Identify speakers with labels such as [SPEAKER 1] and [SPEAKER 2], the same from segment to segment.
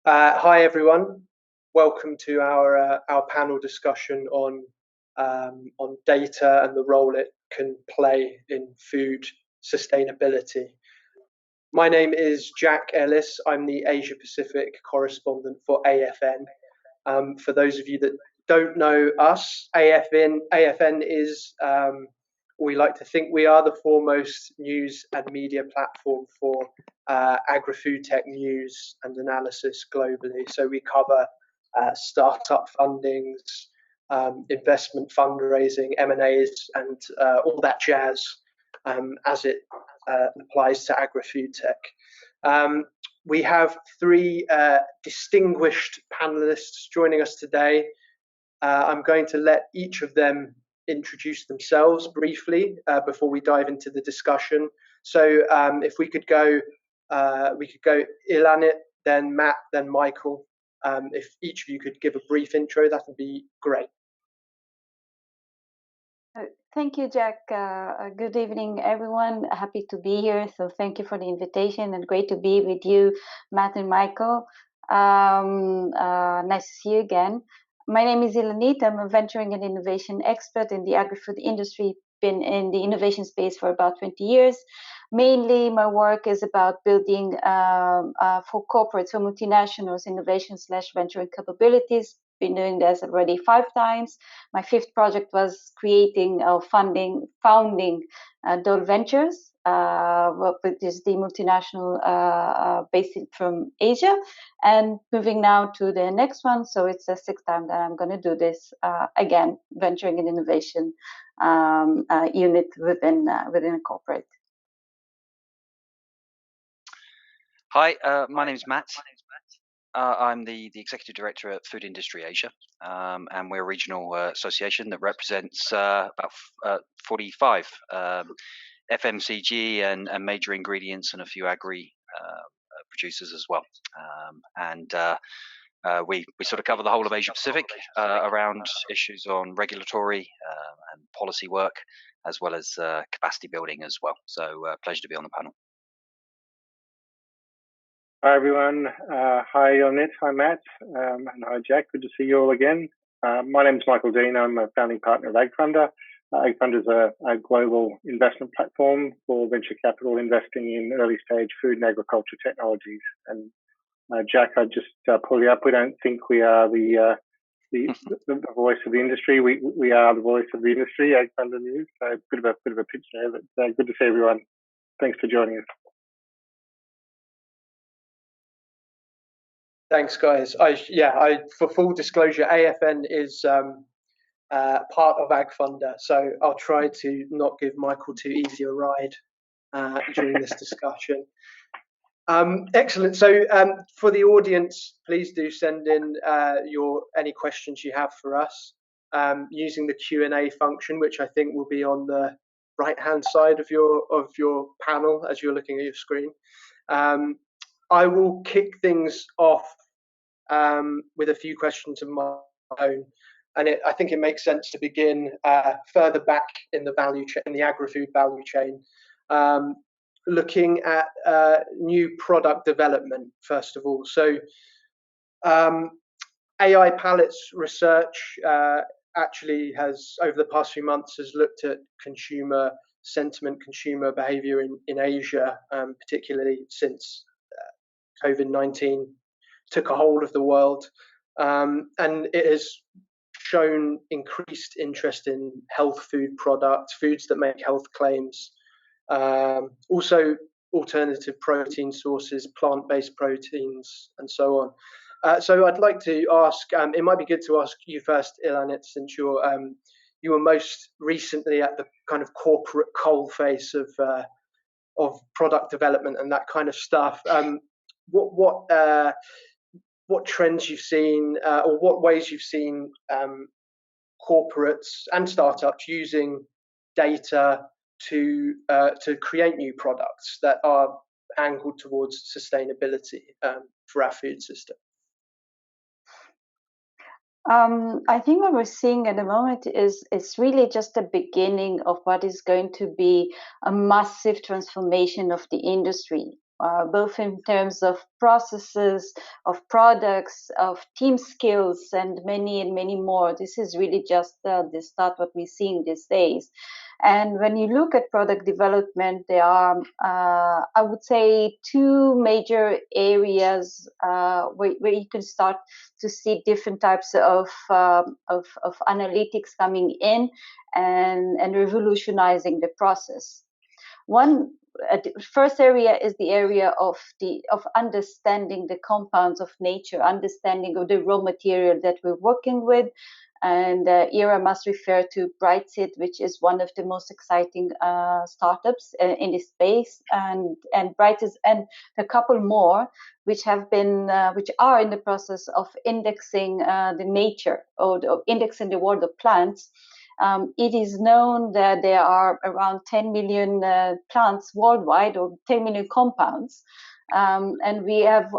[SPEAKER 1] Hi everyone, welcome to our panel discussion on data and the role it can play in food sustainability. My name is Jack Ellis. I'm the Asia Pacific correspondent for AFN. For those of you that don't know us, AFN is, we like to think we are the foremost news and media platform for agri-food tech news and analysis globally. So we cover startup fundings, investment fundraising, M&As, and all that jazz as it applies to agri-food tech. We have three distinguished panelists joining us today. I'm going to let each of them introduce themselves briefly before we dive into the discussion. So if we could go Ilanit, then Matt, then Michael. If each of you could give a brief intro, that would be great.
[SPEAKER 2] Thank you, Jack. Good evening, everyone. Happy to be here. So thank you for the invitation and great to be with you, Matt and Michael. Nice to see you again. My name is Ilanit. I'm a venturing and innovation expert in the agri-food industry. Been in the innovation space for about 20 years. Mainly, my work is about building for corporates, for multinationals, innovation/venturing capabilities. Been doing this already 5 times. My 5th project was creating or founding Dole Ventures, which is the multinational based from Asia, and moving now to the next one. So it's the 6th time that I'm going to do this again, venturing and innovation unit within a corporate.
[SPEAKER 3] Hi, my name is Matt. I'm the Executive Director at Food Industry Asia, and we're a regional association that represents about 45 FMCG and major ingredients and a few agri producers as well. We sort of cover the whole of Asia Pacific around issues on regulatory and policy work, as well as capacity building as well. So pleasure to be on the panel.
[SPEAKER 4] Hi everyone, hi Ilanit, hi Matt, and hi Jack, good to see you all again. My name is Michael Dean, I'm a founding partner of AgFunder. AgFunder is a global investment platform for venture capital investing in early stage food and agriculture technologies. And Jack, I just pull you up, we don't think we are the voice of the industry, we are the voice of the industry, AgFunder News, so a bit of a pitch there, but good to see everyone. Thanks for joining us.
[SPEAKER 1] Thanks, guys. For full disclosure, AFN is part of AgFunder, so I'll try to not give Michael too easy a ride during this discussion. Excellent. So for the audience, please do send in any questions you have for us using the Q&A function, which I think will be on the right-hand side of your panel as you're looking at your screen. I will kick things off with a few questions of my own, and I think it makes sense to begin further back in the value chain, in the agri-food value chain, looking at new product development first of all. So, AI Palettes research actually has, over the past few months, has looked at consumer sentiment, consumer behavior in Asia, particularly since COVID-19 took a hold of the world, and it has shown increased interest in health food products, foods that make health claims, also alternative protein sources, plant-based proteins, and so on. So I'd like to ask, it might be good to ask you first, Ilanit, since you were most recently at the kind of corporate coalface of product development and that kind of stuff. What trends you've seen, or what ways you've seen corporates and startups using data to create new products that are angled towards sustainability for our food system?
[SPEAKER 2] I think what we're seeing at the moment is it's really just the beginning of what is going to be a massive transformation of the industry. both in terms of processes, of products, of team skills, and many more. This is really just the start what we're seeing these days. And when you look at product development, there are, I would say, two major areas where you can start to see different types of analytics coming in and revolutionizing the process. One first area is the area of understanding the compounds of nature, understanding of the raw material that we're working with. And here I must refer to Brightseed, which is one of the most exciting startups in this space, and Brightseed and a couple more which have been which are in the process of indexing the nature or indexing the world of plants. It is known that there are around 10 million plants worldwide, or 10 million compounds. And we have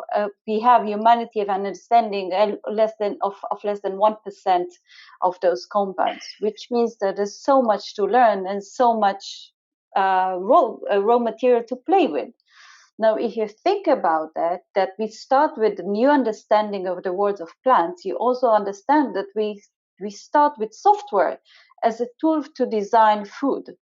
[SPEAKER 2] humanity have an understanding less than 1% of those compounds, which means that there's so much to learn and so much raw material to play with. Now, if you think about that we start with a new understanding of the world of plants, you also understand that we start with software as a tool to design food,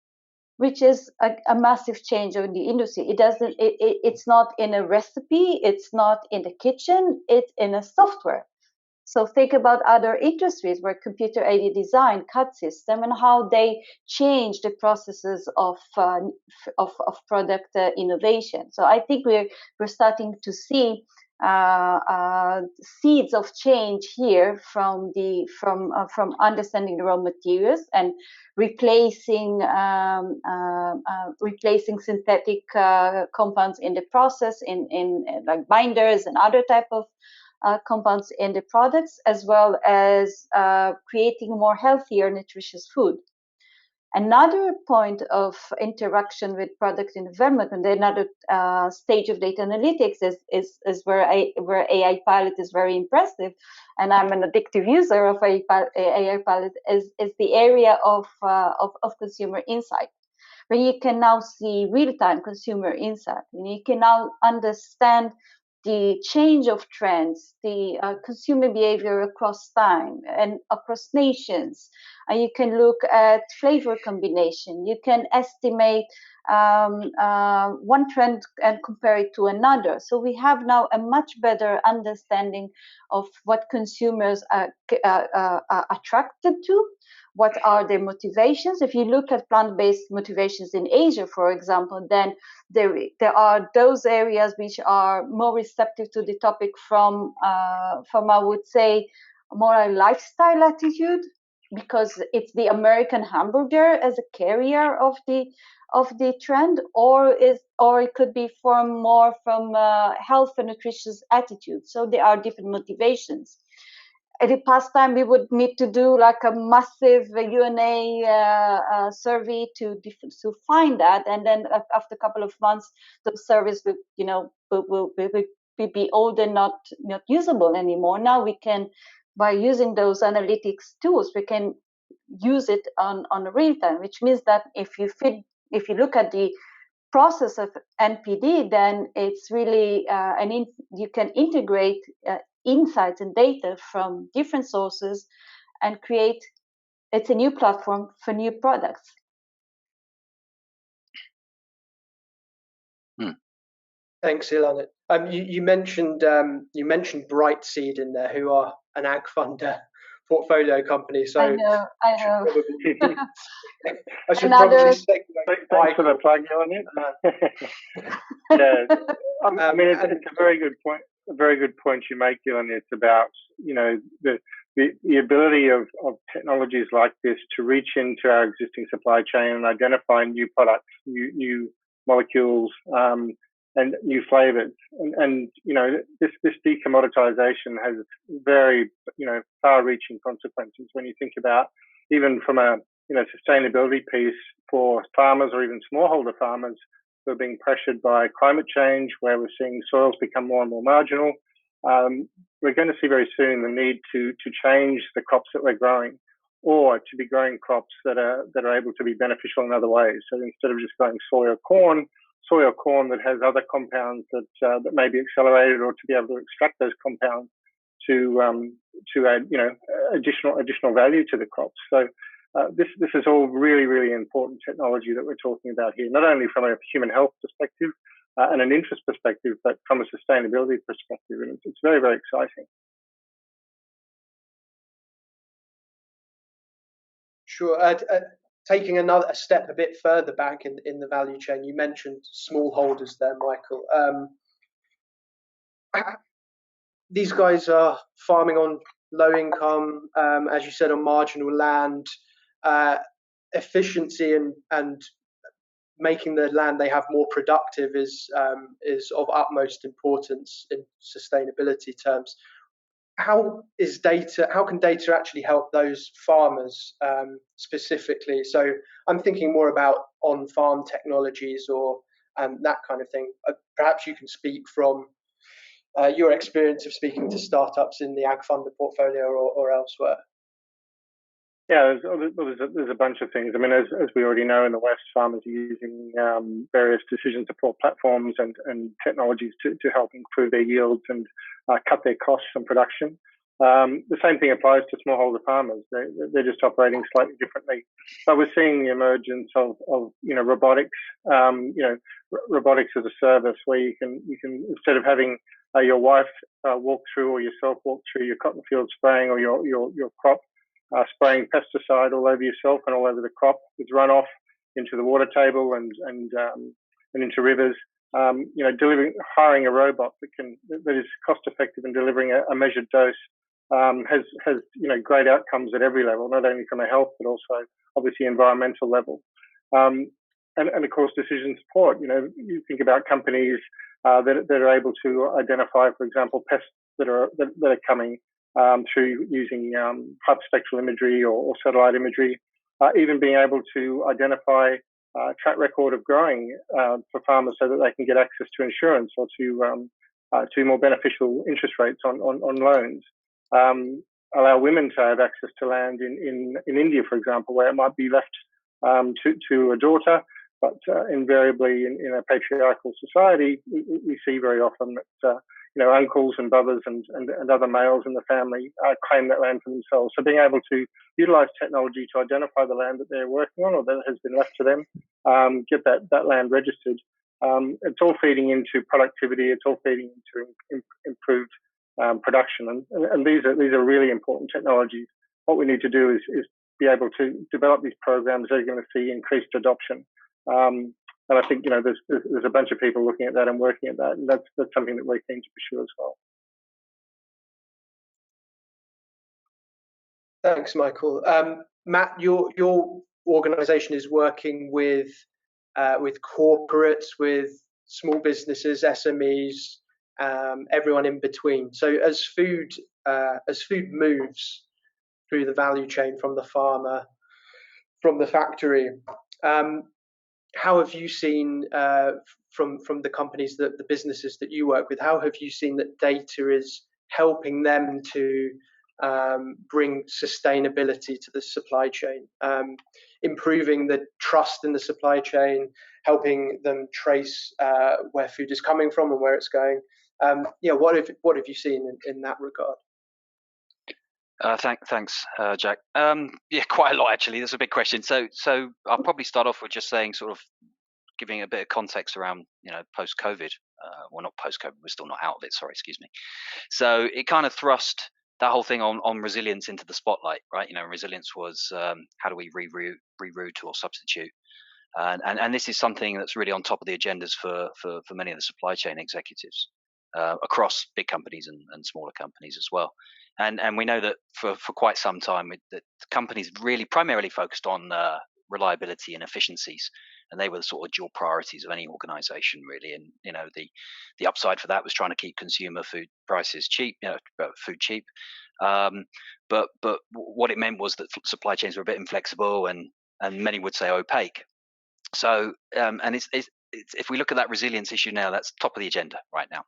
[SPEAKER 2] which is a massive change in the industry. It's not in a recipe, it's not in the kitchen, it's in a software. So think about other industries where computer-aided design, CAD system, and how they change the processes of product innovation. So I think we're starting to see seeds of change here from understanding the raw materials and replacing synthetic compounds in the process, in like binders and other type of compounds in the products, as well as creating more healthier, nutritious food. Another point of interaction with product development, and another stage of data analytics is where AI Pilot is very impressive, and I'm an addictive user of AI Pilot, is the area of consumer insight, where you can now see real-time consumer insight, and you can now understand the change of trends, the consumer behavior across time and across nations. You can look at flavor combination. You can estimate one trend and compare it to another. So we have now a much better understanding of what consumers are attracted to. What are their motivations? If you look at plant-based motivations in Asia, for example, then there are those areas which are more receptive to the topic from I would say more a lifestyle attitude, because it's the American hamburger as a carrier of the trend, or it could be from health and nutritious attitude. So there are different motivations. At the past time, we would need to do like a massive UNA survey to find that, and then after a couple of months, the surveys will be old and not usable anymore. Now we can, by using those analytics tools, we can use it on a real time, which means that if you look at the process of NPD, then it's really you can integrate insights and data from different sources and it's a new platform for new products.
[SPEAKER 1] Thanks, Ilan. You mentioned Brightseed in there, who are an ag funder portfolio company. So
[SPEAKER 2] I know.
[SPEAKER 1] I should probably say
[SPEAKER 4] thanks for the plug, Ilan. Yeah, I mean it's a very good point. A very good point you make, Ilan. It's about the ability of technologies like this to reach into our existing supply chain and identify new products, new molecules, and new flavors. And this decommoditization has very far-reaching consequences when you think about, even from a sustainability piece for farmers or even smallholder farmers who are being pressured by climate change, where we're seeing soils become more and more marginal. We're going to see very soon the need to change the crops that we're growing, or to be growing crops that are able to be beneficial in other ways. So instead of just growing soy or corn, soy or corn that has other compounds that may be accelerated, or to be able to extract those compounds to add additional value to the crops. So this is all really, really important technology that we're talking about here, not only from a human health perspective and an interest perspective, but from a sustainability perspective, and it's very, very exciting.
[SPEAKER 1] Sure. Taking a step a bit further back in the value chain, you mentioned smallholders there, Michael. These guys are farming on low income, as you said, on marginal land. Efficiency and making the land they have more productive is of utmost importance in sustainability terms. How can data actually help those farmers specifically? So I'm thinking more about on-farm technologies or that kind of thing. Perhaps you can speak from your experience of speaking to startups in the Ag Funder portfolio or elsewhere.
[SPEAKER 4] Yeah, there's a bunch of things. I mean, as we already know, in the West, farmers are using various decision support platforms and technologies to help improve their yields and cut their costs on production. The same thing applies to smallholder farmers. They're just operating slightly differently. But we're seeing the emergence of robotics, robotics as a service, where you can instead of having your wife walk through or yourself walk through your cotton field spraying or your crop, spraying pesticide all over yourself and all over the crop with runoff into the water table and into rivers. Hiring a robot that is cost effective and delivering a measured dose has great outcomes at every level, not only from a health but also obviously environmental level. And of course, decision support. You think about companies that are able to identify, for example, pests that are coming through using hyperspectral imagery or satellite imagery, even being able to identify track record of growing for farmers so that they can get access to insurance or to more beneficial interest rates on loans. Allow women to have access to land in India, for example, where it might be left to a daughter, but invariably in a patriarchal society, we see very often that uncles and brothers and other males in the family claim that land for themselves. So being able to utilize technology to identify the land that they're working on or that has been left to them, get that land registered, it's all feeding into productivity. It's all feeding into improved production, and these are really important technologies. What we need to do is be able to develop these programs that are going to see increased adoption. And I think there's a bunch of people looking at that and working at that, and that's something that we're keen to pursue as well.
[SPEAKER 1] Thanks, Michael. Matt, your organisation is working with corporates, with small businesses, SMEs, everyone in between. So as food moves through the value chain from the farmer, from the factory, how have you seen from the companies, the businesses that you work with, how have you seen that data is helping them to bring sustainability to the supply chain, improving the trust in the supply chain, helping them trace where food is coming from and where it's going? What have you seen in that regard?
[SPEAKER 3] Thanks, Jack. Quite a lot actually. That's a big question. So I'll probably start off with just saying, sort of giving a bit of context around, post-COVID. Well, not post-COVID. We're still not out of it. Sorry, excuse me. So it kind of thrust that whole thing on resilience into the spotlight, right? Resilience was how do we reroute or substitute, and this is something that's really on top of the agendas for many of the supply chain executives across big companies and smaller companies as well. And we know that for quite some time that companies really primarily focused on reliability and efficiencies, and they were the sort of dual priorities of any organization really. And the upside for that was trying to keep consumer food prices cheap, food cheap. But what it meant was that supply chains were a bit inflexible and many would say opaque. So and it's if we look at that resilience issue now, that's top of the agenda right now.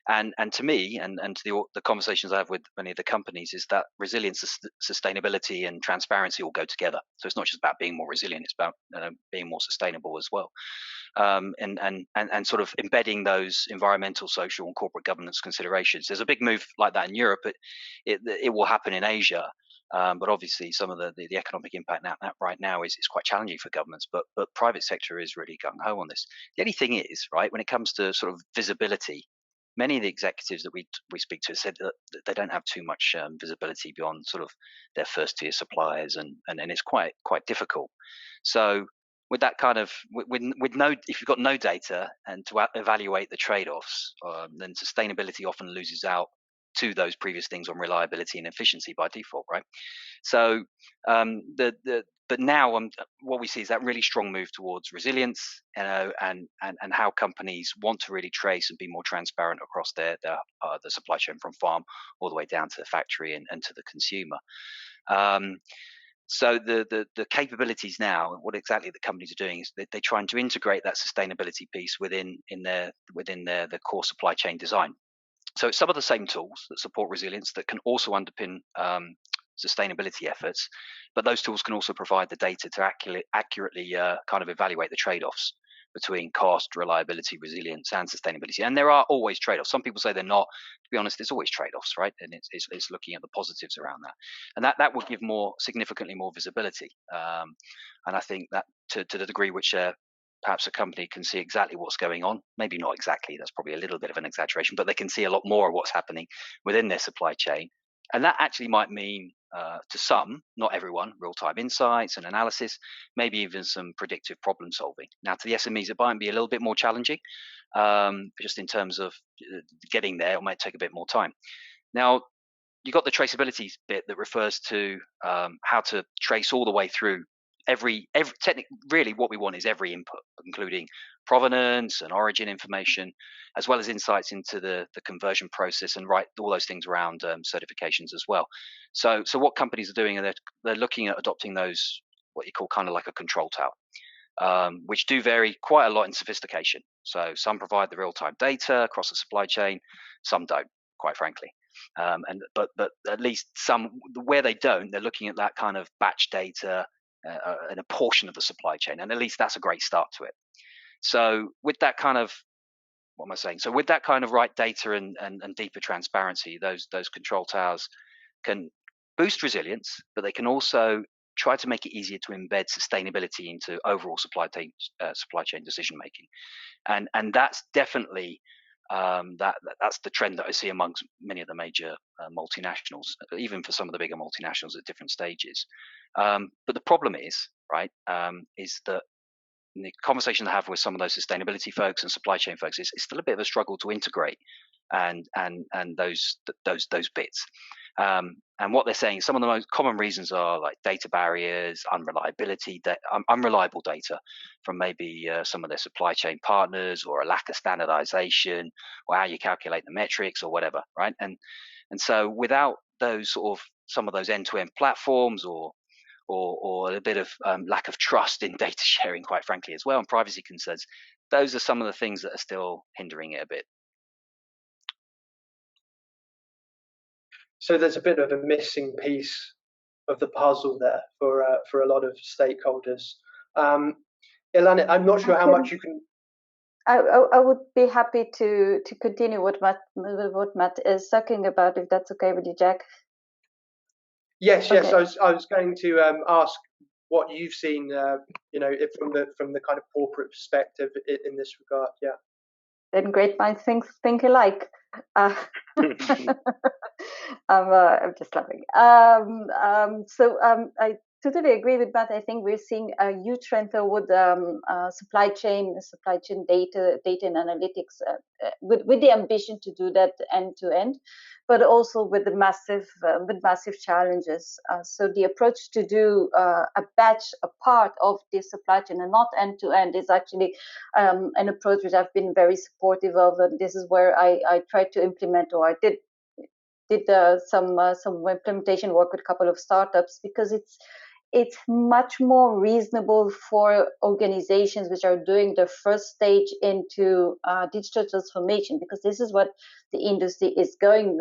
[SPEAKER 3] And to me, and to the conversations I have with many of the companies, is that resilience, sustainability, and transparency all go together. So it's not just about being more resilient; it's about being more sustainable as well. And sort of embedding those environmental, social, and corporate governance considerations. There's a big move like that in Europe. It will happen in Asia. But obviously, some of the economic impact right now is quite challenging for governments. But private sector is really gung ho on this. The only thing is, right, when it comes to sort of visibility, many of the executives that we speak to said that they don't have too much visibility beyond sort of their first tier suppliers, and it's quite difficult. So with that kind of with no, if you've got no data and to evaluate the trade-offs, then sustainability often loses out to those previous things on reliability and efficiency by default, right? So but now what we see is that really strong move towards resilience, and how companies want to really trace and be more transparent across the supply chain from farm all the way down to the factory and to the consumer. So the capabilities now, what exactly the companies are doing is that they're trying to integrate that sustainability piece within their core supply chain design. So it's some of the same tools that support resilience that can also underpin sustainability efforts, but those tools can also provide the data to accurately kind of evaluate the trade-offs between cost, reliability, resilience, and sustainability. And there are always trade-offs. Some people say they're not. To be honest, there's always trade-offs, right? And it's looking at the positives around that, and that will give significantly more visibility. And I think that to the degree which perhaps a company can see exactly what's going on, maybe not exactly, that's probably a little bit of an exaggeration, but they can see a lot more of what's happening within their supply chain. And that actually might mean, to some, not everyone, real-time insights and analysis, maybe even some predictive problem solving. Now, to the SMEs, it might be a little bit more challenging, just in terms of getting there. It might take a bit more time. Now, you've got the traceability bit that refers to how to trace all the way through every really what we want is every input, including provenance and origin information, as well as insights into the conversion process, and all those things around certifications as well. So what companies are doing, they're looking at adopting those, what you call kind of like a control tower, which do vary quite a lot in sophistication. So some provide the real-time data across the supply chain, some don't, quite frankly. But at least some, where they don't, they're looking at that kind of batch data in a portion of the supply chain, and at least that's a great start to it. So with that kind of, what am I saying? So with that kind of right data and deeper transparency, those control towers can boost resilience, but they can also try to make it easier to embed sustainability into overall supply chain decision making, and that's definitely that's the trend that I see amongst many of the major multinationals, even for some of the bigger multinationals at different stages. But the problem is, right, is that in the conversation I have with some of those sustainability folks and supply chain folks, it's still a bit of a struggle to integrate and those bits. And what they're saying, some of the most common reasons are like data barriers, unreliable data from maybe some of their supply chain partners, or a lack of standardization, or how you calculate the metrics or whatever, right? And so without those some of those end-to-end platforms, or a bit of lack of trust in data sharing, quite frankly, as well, and privacy concerns, those are some of the things that are still hindering it a bit.
[SPEAKER 1] So there's a bit of a missing piece of the puzzle there for a lot of stakeholders. Ilana, I'm not sure how much you can.
[SPEAKER 2] I would be happy to continue what Matt is talking about, if that's okay with you, Jack.
[SPEAKER 1] Yes. I was going to ask what you've seen, from the kind of corporate perspective in this regard. Yeah.
[SPEAKER 2] Then great minds think alike. I'm just laughing. I totally agree with Matt. I think we're seeing a huge trend toward supply chain data and analytics, with the ambition to do that end to end, but also with the massive challenges. So the approach to do a part of the supply chain and not end to end is actually an approach which I've been very supportive of, and this is where I tried to implement, or I did some implementation work with a couple of startups, because it's much more reasonable for organizations which are doing the first stage into digital transformation, because this is what the industry is going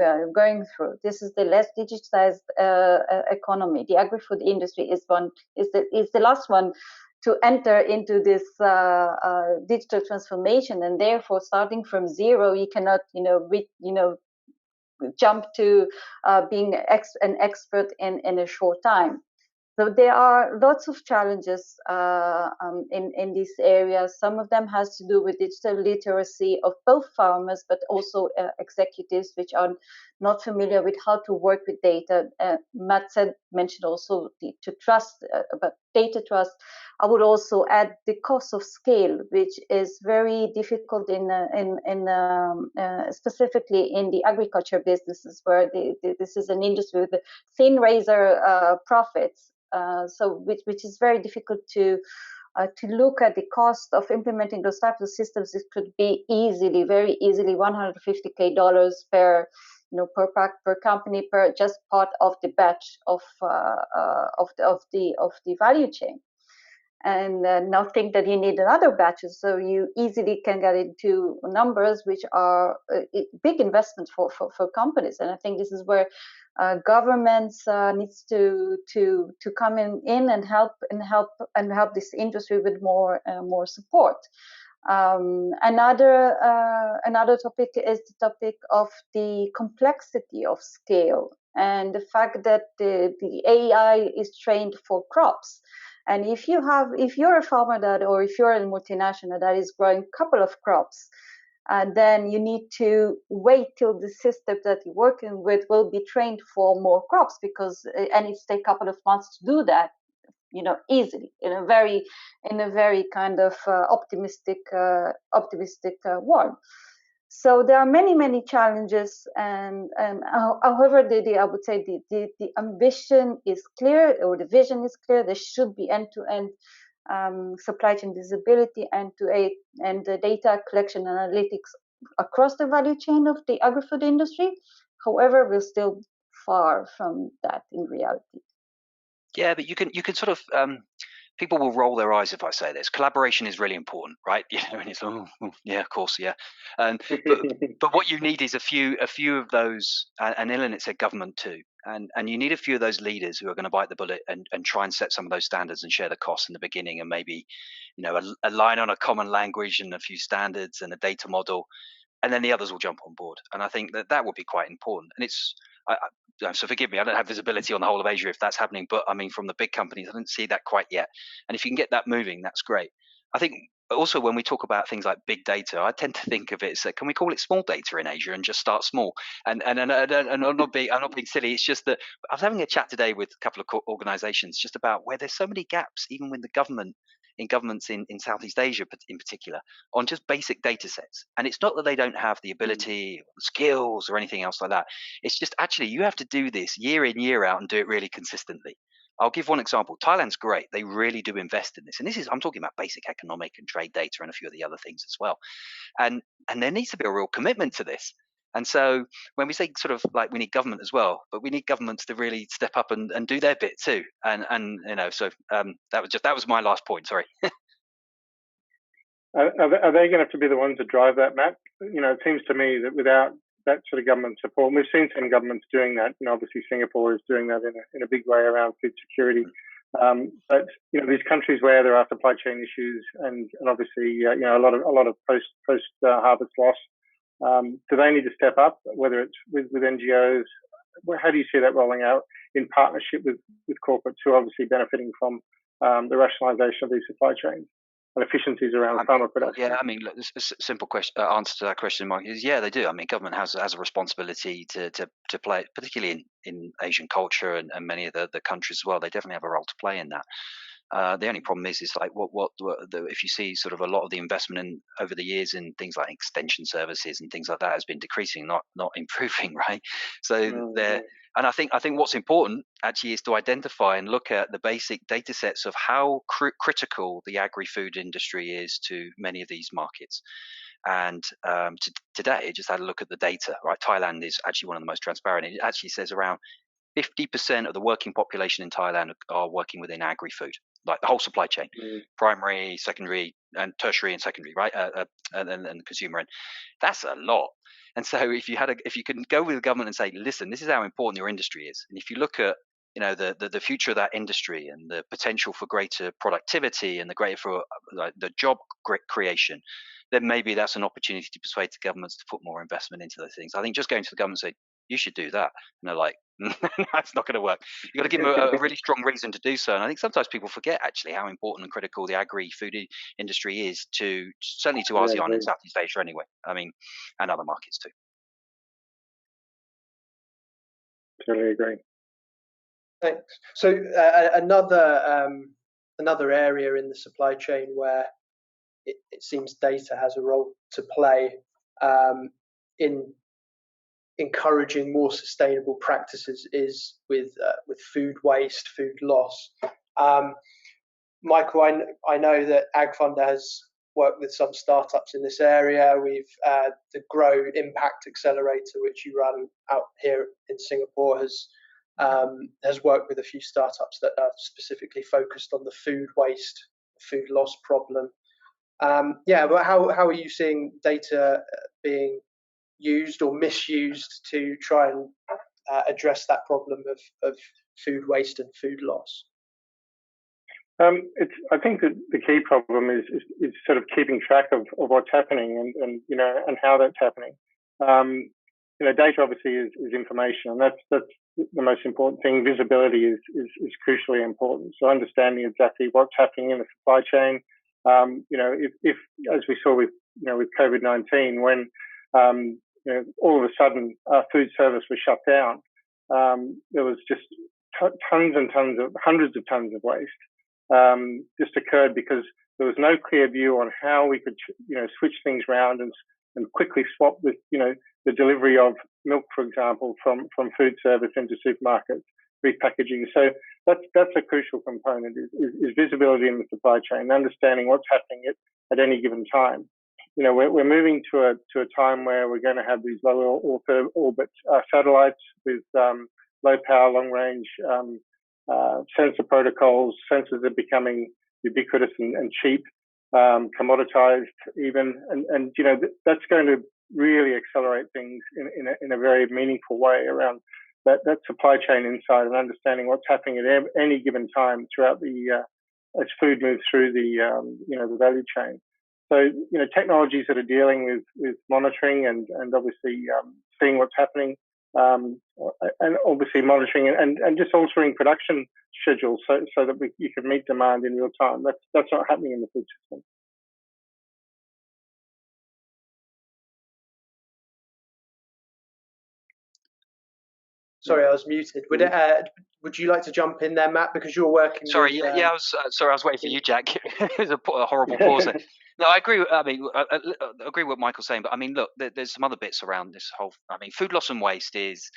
[SPEAKER 2] through. This is the less digitized economy. The agri-food industry is the last one to enter into this digital transformation, and therefore, starting from zero, you cannot, jump to being an expert in a short time. So there are lots of challenges in these areas. Some of them has to do with digital literacy of both farmers, but also executives which are not familiar with how to work with data. Matt mentioned also to trust, about data trust. I would also add the cost of scale, which is very difficult specifically in the agriculture businesses, where this is an industry with thin razor profits. So which is very difficult to look at the cost of implementing those types of systems. It could be very easily $150K per per company, per just part of the batch of the value chain. And now think that you need another batches, so you easily can get into numbers which are big investments for companies. And I think this is where governments needs to come in and help this industry with more support. Another topic is the topic of the complexity of scale, and the fact that the AI is trained for crops. And if you're a farmer or if you're a multinational that is growing a couple of crops, then you need to wait till the system that you're working with will be trained for more crops, because and it takes a couple of months to do that, easily, in a very kind of optimistic world. So there are many challenges, and however, I would say the ambition is clear, or the vision is clear. There should be end-to-end supply chain visibility, end-to-end, and the data collection analytics across the value chain of the agri-food industry. However, we're still far from that in reality.
[SPEAKER 3] Yeah, but you can sort of people will roll their eyes if I say this. Collaboration is really important, right? And it's yeah, of course, yeah. But what you need is a few of those, and Ilan said government too, and you need a few of those leaders who are going to bite the bullet and try and set some of those standards and share the costs in the beginning, and maybe align on a common language and a few standards and a data model, and then the others will jump on board. And I think that would be quite important. And it's so forgive me, I don't have visibility on the whole of Asia if that's happening, but I mean, from the big companies, I don't see that quite yet. And if you can get that moving, that's great. I think also when we talk about things like big data, I tend to think of it as, can we call it small data in Asia and just start small? And I'm not being silly. It's just that I was having a chat today with a couple of organizations just about where there's so many gaps, even with the governments in Southeast Asia in particular, on just basic data sets. And it's not that they don't have the ability, or the skills, or anything else like that. It's just actually you have to do this year in, year out, and do it really consistently. I'll give one example. Thailand's great. They really do invest in this. And I'm talking about basic economic and trade data and a few of the other things as well. And there needs to be a real commitment to this. And so when we say sort of like we need government as well, but we need governments to really step up and do their bit too. And so that was my last point. Sorry.
[SPEAKER 4] Are they going to have to be the ones that drive that, Matt? It seems to me that without that sort of government support, and we've seen some governments doing that. Obviously Singapore is doing that in a big way around food security. But these countries where there are supply chain issues and obviously a lot of post harvest loss. Do they need to step up, whether it's with NGOs? How do you see that rolling out in partnership with corporates who are obviously benefiting from the rationalisation of these supply chains and efficiencies around farmer production?
[SPEAKER 3] Yeah, I mean, look, a simple answer to that question, Mike, is yeah, they do. I mean, government has a responsibility to play, particularly in Asian culture and many of the countries as well. They definitely have a role to play in that. The only problem is like if you see sort of a lot of the investment over the years in things like extension services and things like that has been decreasing, not improving, right? So and I think what's important actually is to identify and look at the basic data sets of how critical the agri-food industry is to many of these markets. And today, just had a look at the data, right? Thailand is actually one of the most transparent. It actually says around 50% of the working population in Thailand are working within agri-food, like the whole supply chain, primary, secondary, and tertiary and secondary, right? And the consumer end. That's a lot. And so if you can go with the government and say, listen, this is how important your industry is, and if you look at the future of that industry and the potential for greater productivity and the greater for the job creation, then maybe that's an opportunity to persuade the governments to put more investment into those things. I think just going to the government and say, you should do that, and they're like, no, it's not going to work. You've got to give them a really strong reason to do so. And I think sometimes people forget actually how important and critical the agri-food industry is certainly to ASEAN and Southeast Asia anyway. I mean, and other markets too.
[SPEAKER 4] Totally agree.
[SPEAKER 1] Thanks. So another area in the supply chain where it seems data has a role to play in encouraging more sustainable practices is with food waste, food loss. Michael, I know that AgFunder has worked with some startups in this area. We've the Grow Impact Accelerator, which you run out here in Singapore, has worked with a few startups that are specifically focused on the food waste, food loss problem. But how are you seeing data being used or misused to try and address that problem of food waste and food loss?
[SPEAKER 4] I think that the key problem is sort of keeping track of what's happening and how that's happening. Data obviously is information, and that's the most important thing. Visibility is crucially important. So understanding exactly what's happening in the supply chain. If as we saw with COVID-19, when all of a sudden food service was shut down, there was just hundreds of tons of waste. Just occurred because there was no clear view on how we could, switch things around and quickly swap the delivery of milk, for example, from food service into supermarkets, repackaging. So that's a crucial component is visibility in the supply chain, understanding what's happening at any given time. We're moving to a time where we're going to have these low orbit satellites with low power, long range sensor protocols. Sensors are becoming ubiquitous and cheap, commoditized even, and that's going to really accelerate things in a very meaningful way around that supply chain insight and understanding what's happening at any given time throughout as food moves through the value chain. So technologies that are dealing with monitoring and obviously seeing what's happening. And obviously monitoring and just altering production schedules so that you can meet demand in real time. That's not happening in the food system.
[SPEAKER 1] Sorry, I was muted. Would you like to jump in there, Matt, because you're working?
[SPEAKER 3] Sorry, I was waiting for you, Jack. It was a horrible pause there. No, I agree. I agree with what Michael's saying, but I mean, look, there's some other bits around this whole. I mean, food loss and waste is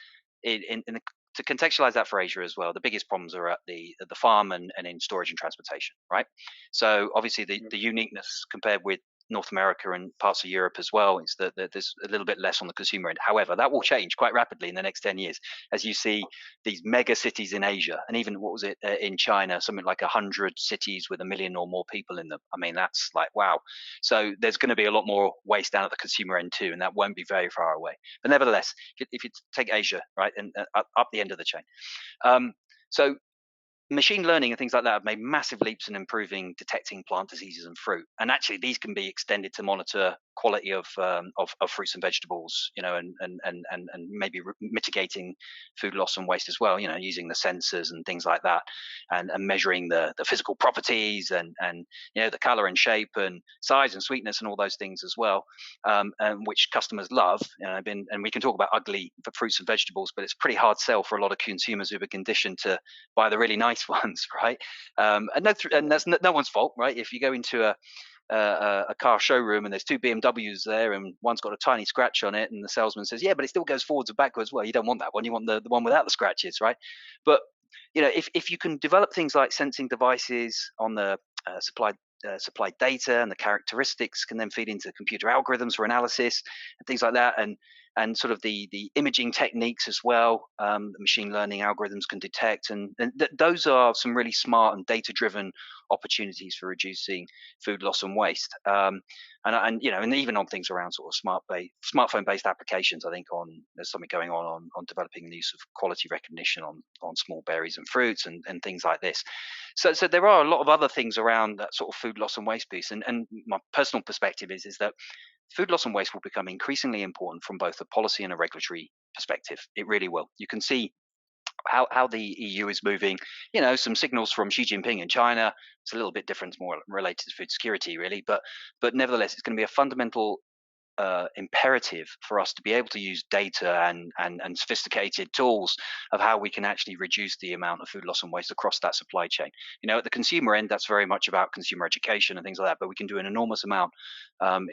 [SPEAKER 3] to contextualize that for Asia as well. The biggest problems are at the farm and in storage and transportation, right? So obviously the uniqueness compared with North America and parts of Europe as well is that there's a little bit less on the consumer end. However, that will change quite rapidly in the next 10 years as you see these mega cities in Asia and even in China, something like 100 cities with 1 million or more people in them. I mean, that's like, wow. So there's going to be a lot more waste down at the consumer end too, and that won't be very far away. But nevertheless, if you take Asia, right, and up the end of the chain. So machine learning and things like that have made massive leaps in improving detecting plant diseases and fruit, and actually these can be extended to monitor quality of fruits and vegetables, and maybe mitigating food loss and waste as well, using the sensors and things like that, and measuring the physical properties and the color and shape and size and sweetness and all those things as well, and which customers love. And we can talk about ugly fruits and vegetables, but it's a pretty hard sell for a lot of consumers who've been conditioned to buy the really nice ones, right? And that's no one's fault, right? If you go into a car showroom and there's two BMWs there and one's got a tiny scratch on it and the salesman says, yeah, but it still goes forwards and backwards. Well, you don't want that one. You want the one without the scratches, right? But if you can develop things like sensing devices on the supply data, and the characteristics can then feed into computer algorithms for analysis and things like that, and and sort of the imaging techniques as well. The machine learning algorithms can detect, and those are some really smart and data-driven opportunities for reducing food loss and waste. And even on things around sort of smartphone-based applications, I think there's something going on developing the use of quality recognition on small berries and fruits and things like this. So there are a lot of other things around that sort of food loss and waste piece. And my personal perspective is that food loss and waste will become increasingly important from both a policy and a regulatory perspective. It really will. You can see how the EU is moving. Some signals from Xi Jinping in China. It's a little bit different, more related to food security, really. But nevertheless, it's going to be a fundamental imperative for us to be able to use data and sophisticated tools of how we can actually reduce the amount of food loss and waste across that supply chain. At the consumer end, that's very much about consumer education and things like that, but we can do an enormous amount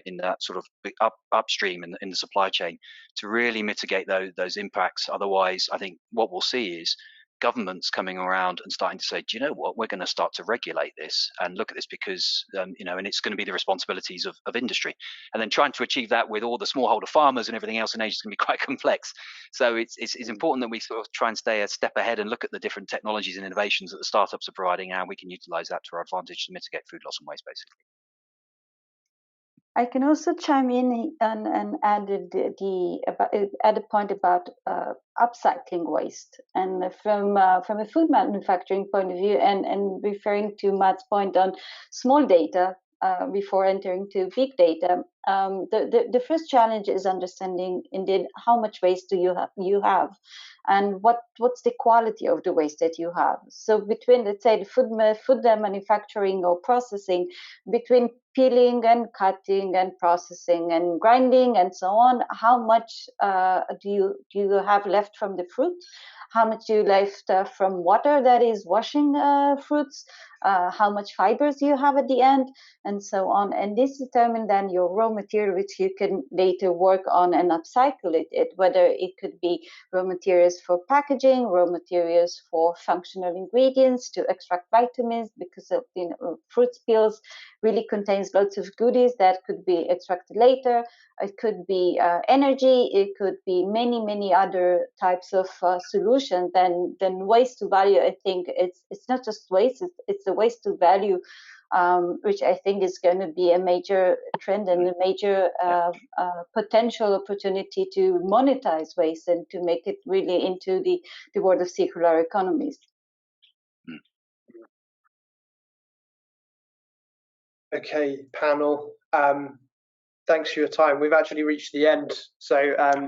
[SPEAKER 3] in that sort of upstream in the supply chain to really mitigate those impacts. Otherwise, I think what we'll see is governments coming around and starting to say, do you know what, we're going to start to regulate this and look at this because, and it's going to be the responsibilities of industry. And then trying to achieve that with all the smallholder farmers and everything else in Asia is going to be quite complex. So it's important that we sort of try and stay a step ahead and look at the different technologies and innovations that the startups are providing and how we can utilize that to our advantage to mitigate food loss and waste, basically.
[SPEAKER 2] I can also chime in and add add a point about upcycling waste, and from a food manufacturing point of view, and referring to Matt's point on small data before entering to big data. The first challenge is understanding indeed how much waste do you have, and what's the quality of the waste that you have. So between, let's say, the food manufacturing or processing, between peeling and cutting and processing and grinding and so on, how much do you have left from the fruit? How much you left from water that is washing fruits? How much fibers you have at the end, and so on. And this determines then your raw material, which you can later work on and upcycle it, whether it could be raw materials for packaging, raw materials for functional ingredients to extract vitamins, because of, fruit peels really contains lots of goodies that could be extracted later. It could be energy. It could be many other types of solutions. Then waste to value. I think it's not just waste. It's the waste to value, which I think is going to be a major trend and a major potential opportunity to monetize waste and to make it really into the world of circular economies.
[SPEAKER 1] Okay, panel. Thanks for your time. We've actually reached the end, so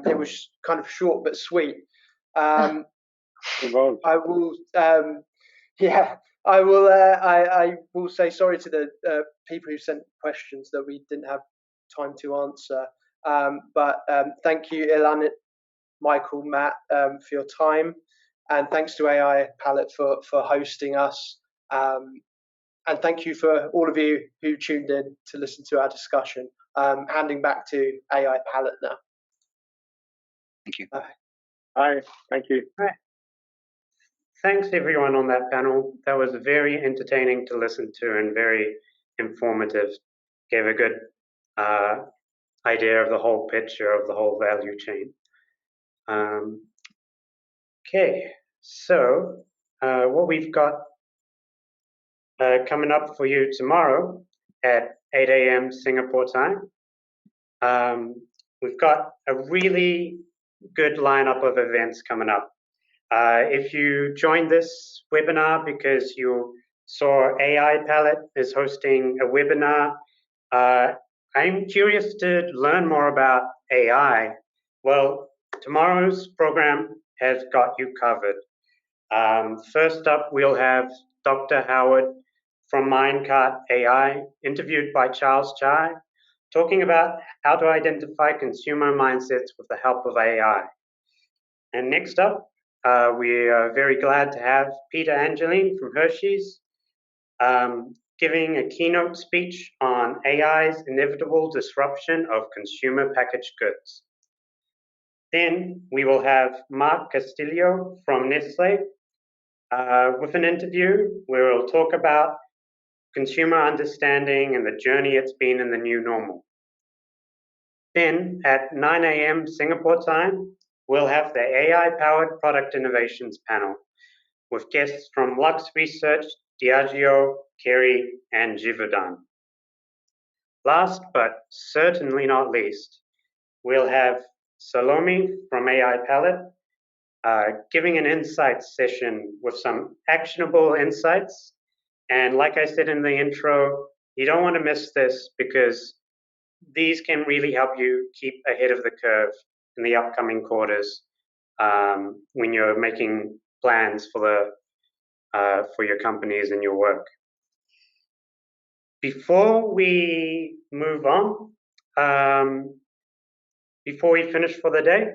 [SPEAKER 1] it was kind of short but sweet. I will, I will say sorry to the people who sent questions that we didn't have time to answer. But thank you, Ilan, Michael, Matt, for your time, and thanks to AI Palette for hosting us. And thank you for all of you who tuned in to listen to our discussion. Handing back to AI Palette now.
[SPEAKER 3] Thank you.
[SPEAKER 4] Hi, thank you.
[SPEAKER 5] Hi. Thanks everyone on that panel. That was very entertaining to listen to and very informative. Gave a good idea of the whole picture of the whole value chain. Okay, so what we've got coming up for you tomorrow at 8 a.m. Singapore time. We've got a really good lineup of events coming up. If you joined this webinar because you saw AI Palette is hosting a webinar, I'm curious to learn more about AI. Well, tomorrow's program has got you covered. First up, we'll have Dr. Howard from Minecart AI, interviewed by Charles Chai, talking about how to identify consumer mindsets with the help of AI. And next up, we are very glad to have Peter Angeline from Hershey's giving a keynote speech on AI's inevitable disruption of consumer packaged goods. Then we will have Mark Castillo from Nestle with an interview where we'll talk about consumer understanding and the journey it's been in the new normal. Then at 9 a.m. Singapore time, we'll have the AI-powered product innovations panel with guests from Lux Research, Diageo, Kerry, and Givaudan. Last but certainly not least, we'll have Salome from AI Palette giving an insights session with some actionable insights. And like I said in the intro, you don't want to miss this because these can really help you keep ahead of the curve in the upcoming quarters when you're making plans for your companies and your work. Before we move on, before we finish for the day,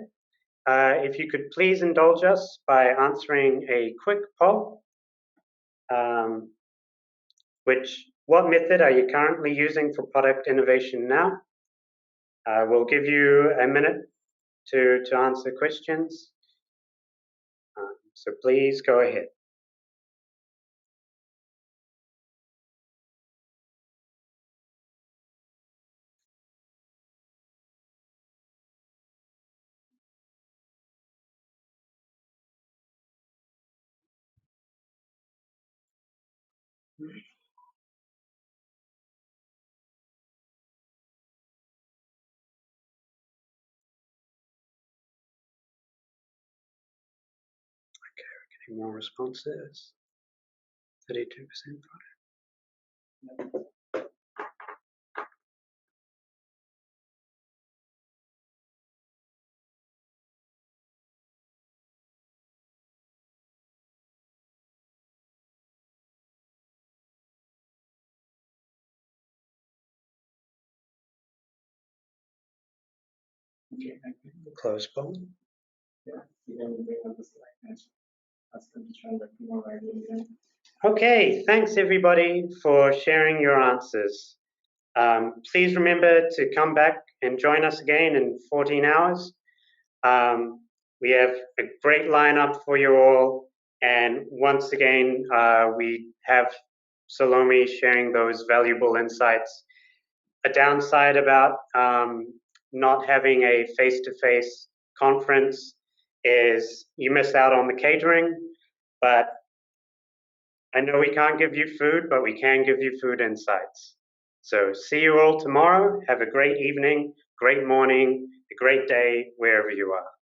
[SPEAKER 5] if you could please indulge us by answering a quick poll. What method are you currently using for product innovation now? We'll give you a minute to answer questions. So please go ahead. Okay, we're getting more responses. 32% product. Close poll. Okay, thanks everybody for sharing your answers. Please remember to come back and join us again in 14 hours. We have a great lineup for you all. And once again, we have Salome sharing those valuable insights. A downside about not having a face-to-face conference is you miss out on the catering, but I know we can't give you food, but we can give you food insights. So see you all tomorrow. Have a great evening, great morning, a great day, wherever you are.